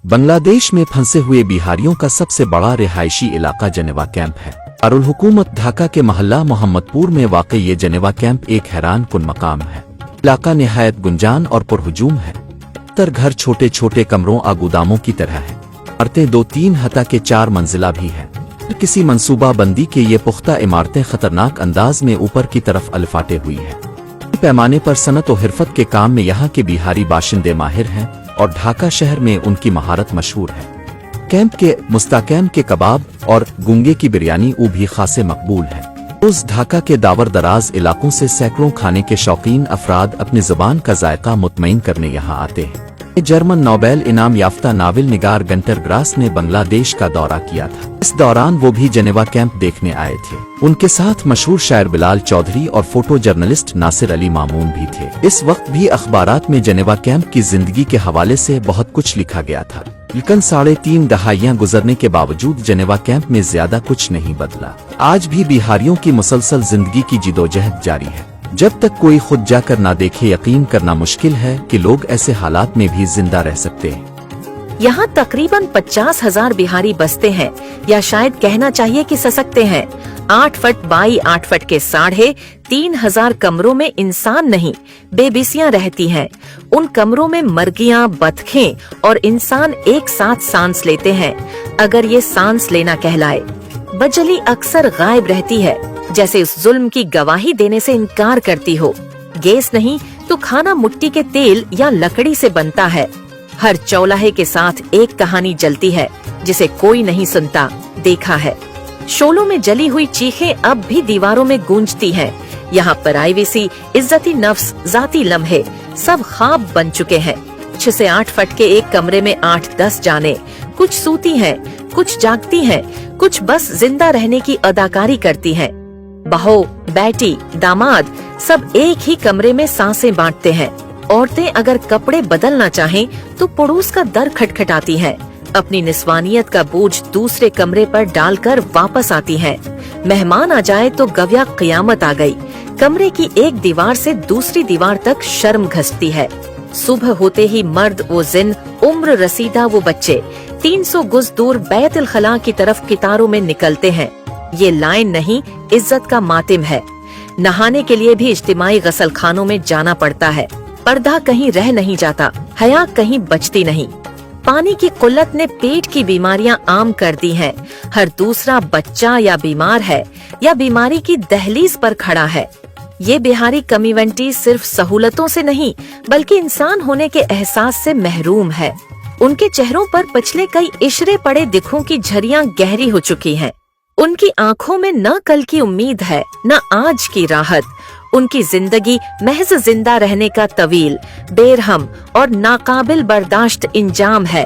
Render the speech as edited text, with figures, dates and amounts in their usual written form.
बांग्लादेश में फंसे हुए बिहारियों का सबसे बड़ा रिहायशी इलाका जनेवा कैंप है। दारुल हुकूमत ढाका के मोहल्ला मोहम्मदपुर में वाक़ ये जनेवा कैंप एक हैरान कुन मकाम है। इलाका निहायत गुंजान और पुरहुजूम है। घर छोटे छोटे कमरों और गोदामों की तरह है। इमारतें 2-3 हता के 4 मंजिला भी है। किसी मंसूबा बंदी के ये पुख्ता इमारतें खतरनाक अंदाज में ऊपर की तरफ अलफाटे हुई है। पैमाने पर सनत और हिरफत के काम में यहाँ के बिहारी बाशिंदे माहिर हैं और ढाका शहर में उनकी महारत मशहूर है। कैंप के मुस्ताकैम के कबाब और गुंगे की बिरयानी भी खासे मकबूल है। उस ढाका के दावर दराज इलाकों से सैकड़ों खाने के शौकीन अफराद अपनी जुबान का जायका मुतमईन करने यहाँ आते हैं। जर्मन नोबेल इनाम याफ्ता नावल निगार गंटर ग्रास ने बांग्लादेश का दौरा किया था। इस दौरान वो भी जनेवा कैंप देखने आए थे। उनके साथ मशहूर शायर बिलाल चौधरी और फोटो जर्नलिस्ट नासिर अली मामून भी थे। इस वक्त भी अखबारात में जनेवा कैंप की जिंदगी के हवाले से बहुत कुछ लिखा गया था, लेकिन 3.5 दहाइयां गुजरने के बावजूद जनेवा कैंप में ज्यादा कुछ नहीं बदला। आज भी बिहारियों की मुसलसल जिंदगी की जिदोजहद जारी है। जब तक कोई खुद जाकर ना देखे, यकीन करना मुश्किल है कि लोग ऐसे हालात में भी जिंदा रह सकते हैं। यहाँ तकरीबन 50,000 बिहारी बसते हैं, या शायद कहना चाहिए कि ससकते हैं। 8 फट बाई 8 फट के 3,500 कमरों में इंसान नहीं, बेबिसियां रहती हैं। उन कमरों में मर्गियां, बतखें और इंसान एक साथ सांस लेते हैं, अगर ये सांस लेना कहलाए। बजली अक्सर गायब रहती है, जैसे उस जुल्म की गवाही देने से इनकार करती हो। गैस नहीं तो खाना मिट्टी के तेल या लकड़ी से बनता है। हर चौलाहे के साथ एक कहानी जलती है जिसे कोई नहीं सुनता, देखा है। शोलों में जली हुई चीखें अब भी दीवारों में गूंजती हैं। यहाँ प्राइवेसी, इज्जती नफ्स, जाती लम्हे सब ख्वाब बन चुके हैं। 6 से 8 फट के एक कमरे में 8-10 जाने, कुछ सूती हैं, कुछ जागती हैं, कुछ बस जिंदा रहने की अदाकारी करती हैं। बहू, बेटी, दामाद सब एक ही कमरे में सांसें बांटते हैं। औरतें अगर कपड़े बदलना चाहें तो पड़ोस का दर खटखटाती हैं। अपनी निस्वानियत का बोझ दूसरे कमरे पर डालकर वापस आती हैं। मेहमान आ जाए तो गव्या क़यामत आ गई। कमरे की एक दीवार से दूसरी दीवार तक शर्म घसती है। सुबह होते ही मर्द वो जिन, उम्र रसीदा वो बच्चे 300 गुज दूर बैतुल खला की तरफ कितारों में निकलते हैं। ये लाइन नहीं, इज्जत का मातिम है। नहाने के लिए भी इज्तिमाई गसल खानों में जाना पड़ता है। पर्दा कहीं रह नहीं जाता, हया कहीं बचती नहीं। पानी की किल्लत ने पेट की बीमारियां आम कर दी हैं। हर दूसरा बच्चा या बीमार है या बीमारी की दहलीज पर खड़ा है। ये बिहारी कम्युनिटी सिर्फ सहूलतों से नहीं बल्कि इंसान होने के एहसास से महरूम है। उनके चेहरों पर पिछले कई इशरे पड़े दिखों की झरियां गहरी हो चुकी हैं। उनकी आंखों में न कल की उम्मीद है, न आज की राहत। उनकी जिंदगी महज जिंदा रहने का तवील, बेरहम और नाकाबिल बर्दाश्त इंजाम है।